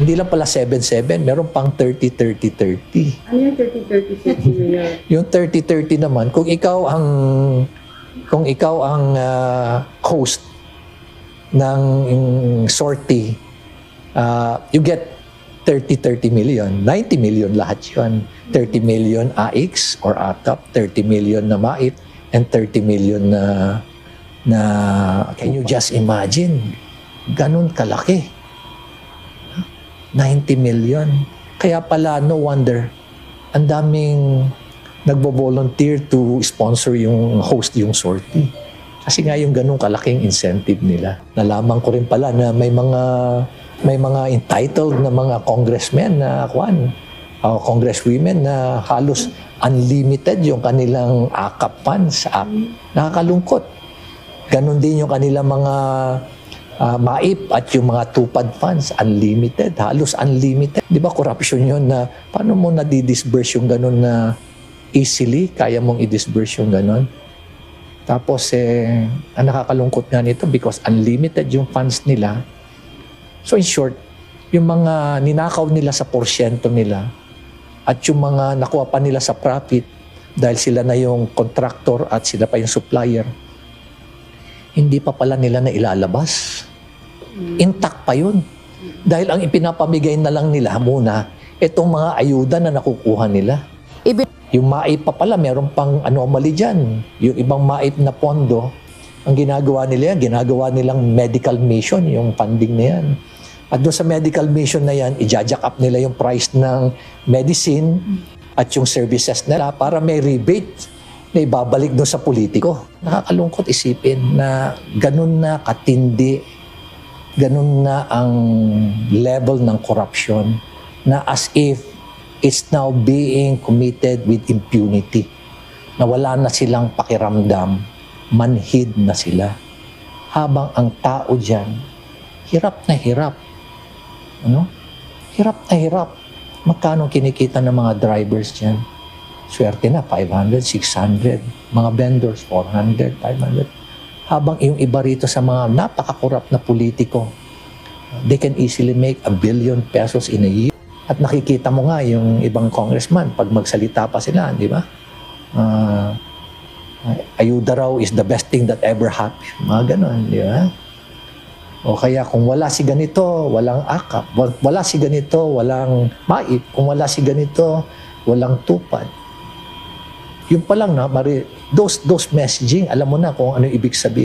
Hindi lang pala 7-7, meron pang 30-30-30. Ano yung 30-30-30 Mayor? Yung 30-30 naman, kung ikaw ang host ng sortie, you get 30-30 million. 90 million lahat yun. 30 million AX or AKAP, 30 million na MAIP, and 30 million na can you just imagine? Ganun kalaki. 90 million. Kaya pala, no wonder, ang daming nagbo-volunteer to sponsor yung host yung sortie. Kasi nga yung ganung kalaking incentive nila. Nalaman ko rin pala na may mga entitled na mga congressmen na congresswomen na halos unlimited yung kanilang AKAP funds. Nakakalungkot. Ganon din yung kanilang mga MAIP at yung mga tupad funds, unlimited, halos unlimited. Di ba corruption yun na paano mo na-disburse yung ganon na easily, kaya mong i-disburse yung ganon? Tapos, ang nakakalungkot nga nito because unlimited yung funds nila. So in short, yung mga ninakaw nila sa porsyento nila at yung mga nakuha pa nila sa profit dahil sila na yung contractor at sila pa yung supplier, hindi pa pala nila na ilalabas. Intact pa yun. Dahil ang ipinapamigay na lang nila muna, itong mga ayuda na nakukuha nila. Yung MAIP pa pala, meron pang anomaly dyan. Yung ibang MAIP na pondo, ang ginagawa nila yan, ginagawa nilang medical mission, yung funding na yan. At doon sa medical mission na yan, i-jack up nila yung price ng medicine at yung services nila para may rebate na ibabalik doon sa politiko. Nakakalungkot isipin na ganun na katindi, ganun na ang level ng corruption na as if it's now being committed with impunity. Na wala na silang pakiramdam, manhid na sila. Habang ang tao dyan, hirap na hirap. Ano? Hirap na hirap. Magkano kinikita ng mga drivers dyan? Swerte na, 500, 600. Mga vendors, 400, 500. Habang yung iba rito sa mga napaka-corrupt na politiko, they can easily make 1 billion pesos in a year. At nakikita mo nga yung ibang congressman, pag magsalita pa sila, di ba? Ayuda raw is the best thing that ever happened. Mga ganon, di ba? O kaya kung wala si ganito, walang AKAP. Wala si ganito, walang MAIP. Kung wala si ganito, walang tupad. Yung pa lang na, those messaging, alam mo na kung ano ibig sabihin.